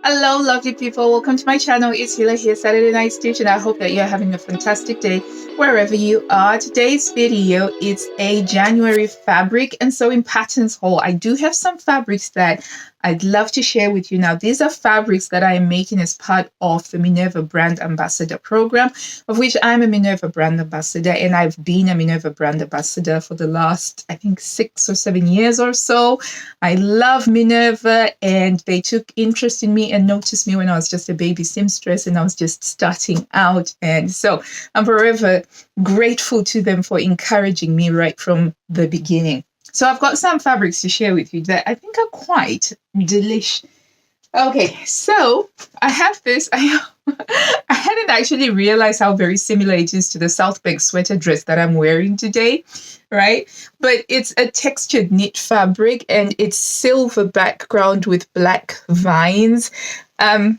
Hello, lovely people. Welcome to my channel. It's Hila here, Saturday Night Stitch, and I hope that you're having a fantastic day wherever you are. Today's video is a January fabric and sewing patterns haul. I do have some fabrics that I'd love to share with you. Now, these are fabrics that I am making as part of the Minerva Brand Ambassador program, of which I'm a Minerva Brand Ambassador, and I've been a Minerva Brand Ambassador for the last, I think, 6 or 7 years or so. I love Minerva, and they took interest in me and noticed me when I was just a baby seamstress and I was just starting out. And so I'm forever grateful to them for encouraging me right from the beginning. So I've got some fabrics to share with you that I think are quite delish. Okay, so I have this. I hadn't actually realized how very similar it is to the South Bank sweater dress that I'm wearing today, right? But it's a textured knit fabric and it's silver background with black vines. The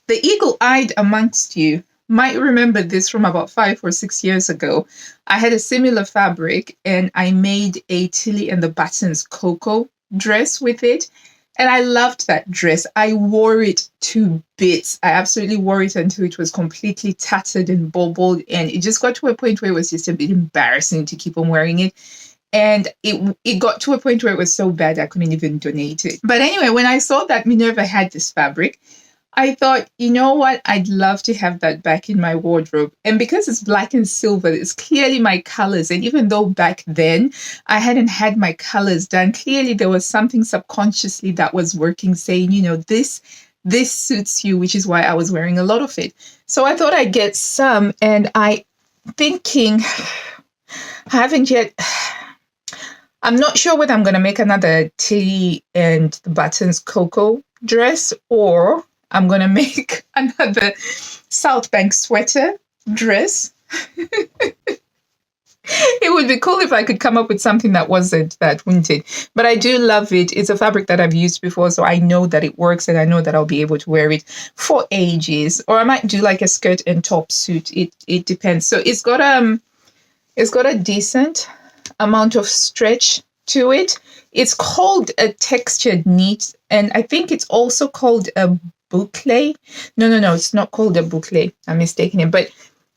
eagle-eyed amongst you might remember this from about 5 or 6 years ago. I had a similar fabric and I made a Tilly and the Buttons Cocoa dress with it. And I loved that dress. I wore it to bits. I absolutely wore it until it was completely tattered and bobbled. And it just got to a point where it was just a bit embarrassing to keep on wearing it. And it got to a point where it was so bad I couldn't even donate it. But anyway, when I saw that Minerva had this fabric, I thought, you know what? I'd love to have that back in my wardrobe. And because it's black and silver, it's clearly my colors. And even though back then I hadn't had my colors done, clearly there was something subconsciously that was working, saying, you know, this suits you, which is why I was wearing a lot of it. So I thought I'd get some, and I thinking, I haven't yet. I'm not sure whether I'm going to make another Tilly and the Buttons Cocoa dress, or I'm going to make another South Bank sweater dress. It would be cool if I could come up with something that wasn't that winted. But I do love it. It's a fabric that I've used before, so I know that it works and I know that I'll be able to wear it for ages. Or I might do like a skirt and top suit. It depends. So it's got a decent amount of stretch to it. It's called a textured knit, and I think it's also called a boucle. No, it's not called a boucle. I'm mistaken it. But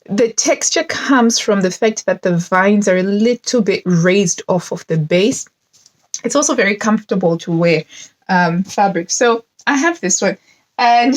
the texture comes from the fact that the vines are a little bit raised off of the base. It's also very comfortable to wear fabric. So I have this one, and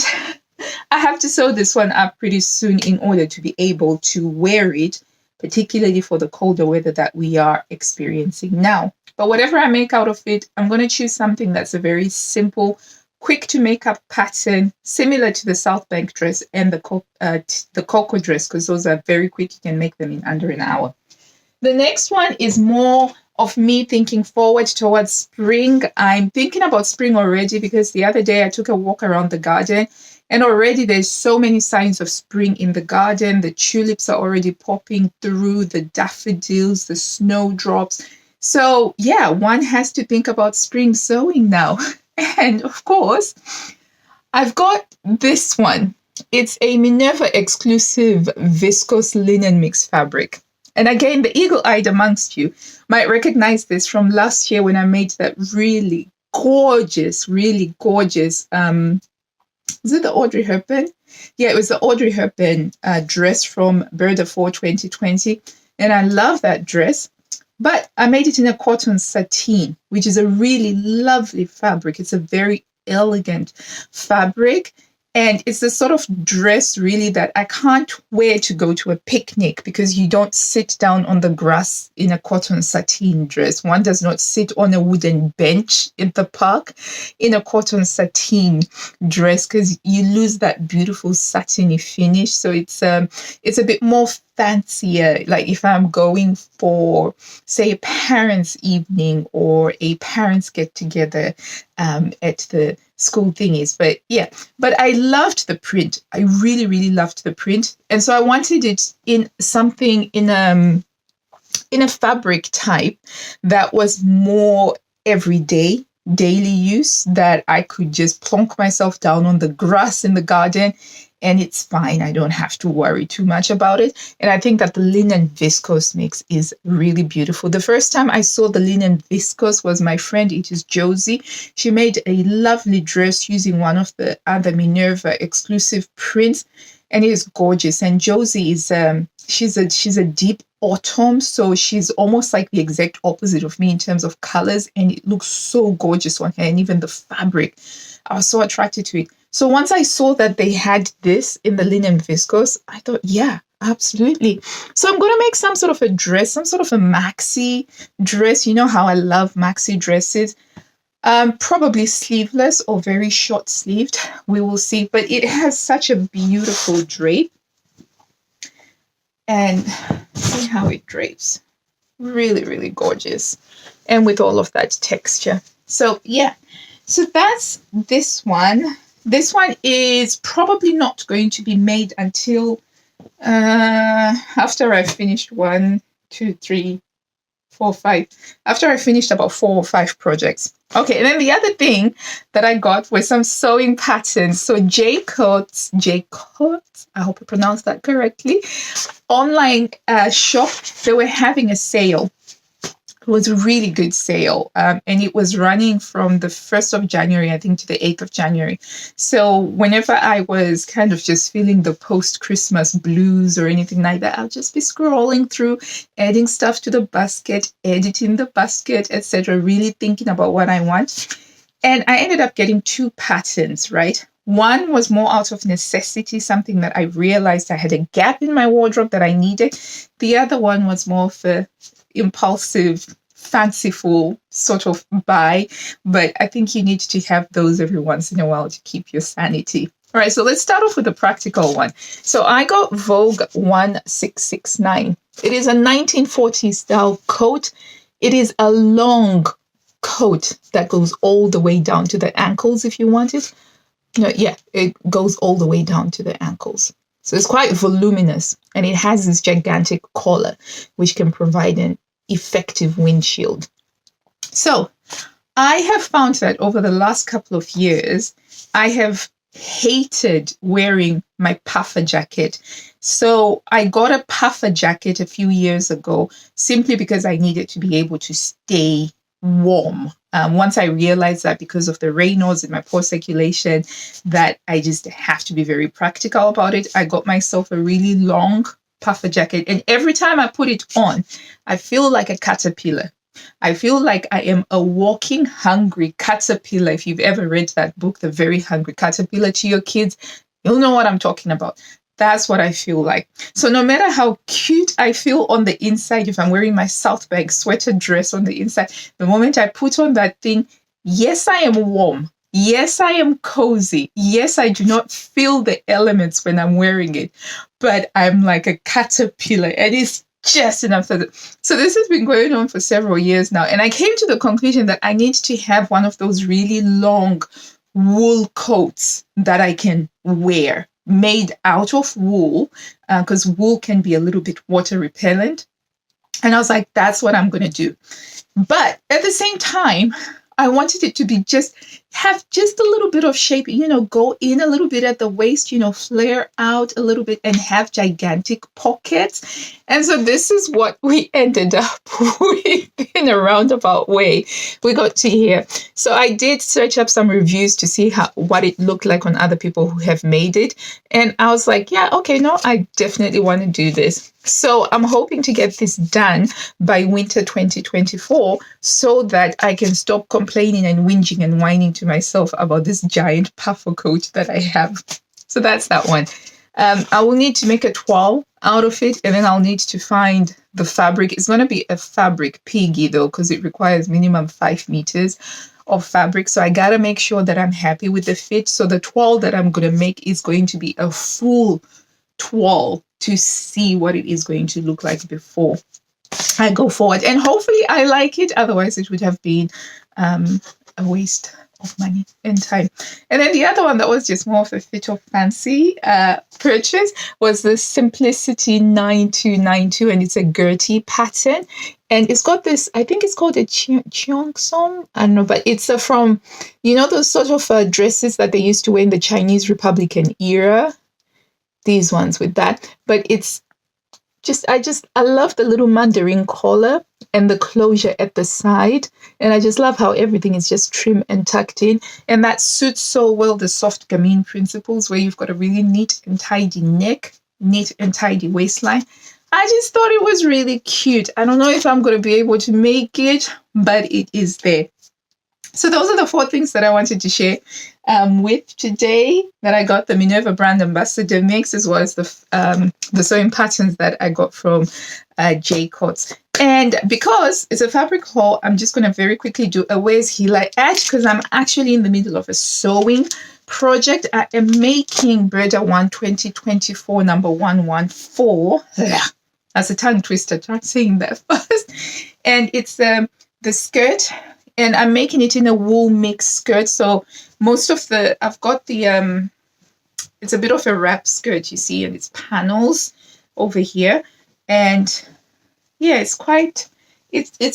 I have to sew this one up pretty soon in order to be able to wear it, particularly for the colder weather that we are experiencing now. But whatever I make out of it, I'm going to choose something that's a very simple, quick to make up pattern, similar to the South Bank dress and the Cocoa dress, because those are very quick. You can make them in under an hour. The next one is more of me thinking forward towards spring. I'm thinking about spring already because the other day I took a walk around the garden and already there's so many signs of spring in the garden. The tulips are already popping through, the daffodils, the snowdrops. So yeah, one has to think about spring sewing now. And of course, I've got this one. It's a Minerva exclusive viscose linen mix fabric. And again, the eagle-eyed amongst you might recognize this from last year when I made that really gorgeous, is it the Audrey Hepburn? Yeah, it was the Audrey Hepburn dress from Burda Fall 2020. And I love that dress. But I made it in a cotton sateen, which is a really lovely fabric. It's a very elegant fabric. And it's the sort of dress really that I can't wear to go to a picnic, because you don't sit down on the grass in a cotton sateen dress. One does not sit on a wooden bench in the park in a cotton sateen dress, because you lose that beautiful satiny finish. So it's a bit more fancier, like if I'm going for, say, a parents' evening or a parents' get together at the school thingies. But yeah, but I loved the print. I really, really loved the print. And so I wanted it in something in a fabric type that was more everyday, daily use that I could just plonk myself down on the grass in the garden and it's fine. I don't have to worry too much about it. And I think that the linen viscose mix is really beautiful. The first time I saw the linen viscose was my friend, it is Josie. She made a lovely dress using one of the other Minerva exclusive prints, and it is gorgeous. And Josie is she's a deep autumn, so she's almost like the exact opposite of me in terms of colors, and it looks so gorgeous on her. And even the fabric, I was so attracted to it. So once I saw that they had this in the linen viscose, I thought, yeah, absolutely. So I'm going to make some sort of a dress, some sort of a maxi dress. You know how I love maxi dresses. Probably sleeveless or very short sleeved. We will see. But it has such a beautiful drape. And see how it drapes. Really, really gorgeous. And with all of that texture. So yeah. So that's this one. This one is probably not going to be made until after I've finished 1, 2, 3, 4, 5. After I finished about 4 or 5 projects. Okay, and then the other thing that I got was some sewing patterns. So J Coats, I hope I pronounced that correctly, online shop, they were having a sale. It was a really good sale, and it was running from the 1st of January, I think, to the 8th of January. So whenever I was kind of just feeling the post-Christmas blues or anything like that, I'll just be scrolling through, adding stuff to the basket, editing the basket, etc., really thinking about what I want. And I ended up getting 2 patterns, right? One was more out of necessity, something that I realized I had a gap in my wardrobe that I needed. The other one was more of a impulsive, fanciful sort of buy, but I think you need to have those every once in a while to keep your sanity. All right, so let's start off with the practical one. So I got Vogue 1669. It is a 1940s style coat. It is a long coat that goes all the way down to the ankles if you want it. No, yeah, it goes all the way down to the ankles. So it's quite voluminous, and it has this gigantic collar, which can provide an effective windshield. So I have found that over the last couple of years, I have hated wearing my puffer jacket. So I got a puffer jacket a few years ago simply because I needed to be able to stay warm. Once I realized that because of the Raynaud's in my poor circulation, that I just have to be very practical about it, I got myself a really long puffer jacket. And every time I put it on, I feel like a caterpillar. I feel like I am a walking hungry caterpillar. If you've ever read that book, The Very Hungry Caterpillar, to your kids, you'll know what I'm talking about. That's what I feel like. So no matter how cute I feel on the inside, if I'm wearing my Southbank sweater dress on the inside, the moment I put on that thing, yes, I am warm. Yes, I am cozy. Yes, I do not feel the elements when I'm wearing it, but I'm like a caterpillar, and it's just enough. So this has been going on for several years now, and I came to the conclusion that I need to have one of those really long wool coats that I can wear, made out of wool, because wool can be a little bit water repellent. And I was like, that's what I'm going to do. But at the same time, I wanted it to be have just a little bit of shape, go in a little bit at the waist, flare out a little bit and have gigantic pockets. And so this is what we ended up with in a roundabout way. We got to here. So I did search up some reviews to see what it looked like on other people who have made it. And I was like, yeah, okay, no, I definitely want to do this. So I'm hoping to get this done by winter 2024 so that I can stop complaining and whinging and whining to myself about this giant puffer coat that I have. So that's that one. I will need to make a toile out of it, and then I'll need to find the fabric. It's going to be a fabric piggy though, because it requires minimum 5 meters of fabric. So I got to make sure that I'm happy with the fit. So the toile that I'm going to make is going to be a full toile to see what it is going to look like before I go forward. And hopefully I like it. Otherwise it would have been a waste of money and time. And then the other one that was just more of a fit of fancy purchase was the Simplicity 9292, and it's a Gertie pattern. And it's got this, I think it's called a cheongsam. I don't know, but it's from, those sort of dresses that they used to wear in the Chinese Republican era. These ones with that. But it's I love the little mandarin collar and the closure at the side. And I just love how everything is just trim and tucked in. And that suits so well the soft gamine principles, where you've got a really neat and tidy neck, neat and tidy waistline. I just thought it was really cute. I don't know if I'm going to be able to make it, but it is there. So those are the 4 things that I wanted to share with today, that I got the Minerva brand ambassador mix, as well as the sewing patterns that I got from J-Cots. And because it's a fabric haul, I'm just going to very quickly do a Where's Hila Edge, because I'm actually in the middle of a sewing project. I am making Breda 1 2024 number 114. That's a tongue twister. Try saying that first. And it's the skirt. And I'm making it in a wool mix skirt. So most of I've got the, it's a bit of a wrap skirt, you see, and it's panels over here. And yeah, it's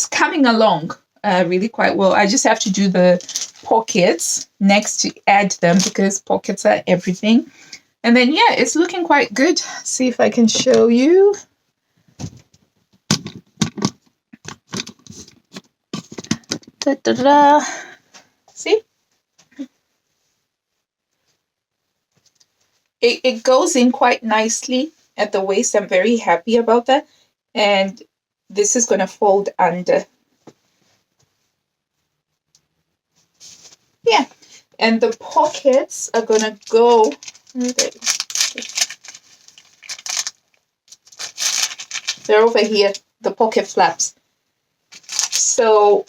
coming along really quite well. I just have to do the pockets next to add them, because pockets are everything. And then, yeah, it's looking quite good. See if I can show you. Da-da-da. See? It goes in quite nicely at the waist. I'm very happy about that. And this is going to fold under. Yeah. And the pockets are going to go. They're over here, the pocket flaps. So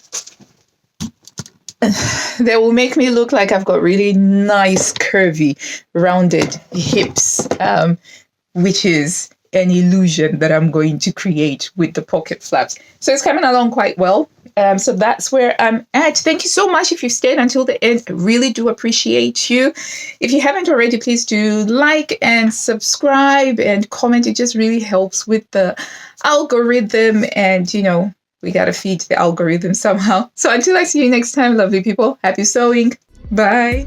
they will make me look like I've got really nice, curvy, rounded hips, which is an illusion that I'm going to create with the pocket flaps. So it's coming along quite well. So that's where I'm at. Thank you so much if you've stayed until the end. I really do appreciate you. If you haven't already, please do like and subscribe and comment. It just really helps with the algorithm, and we got to feed the algorithm somehow. So until I see you next time, lovely people, happy sewing. Bye.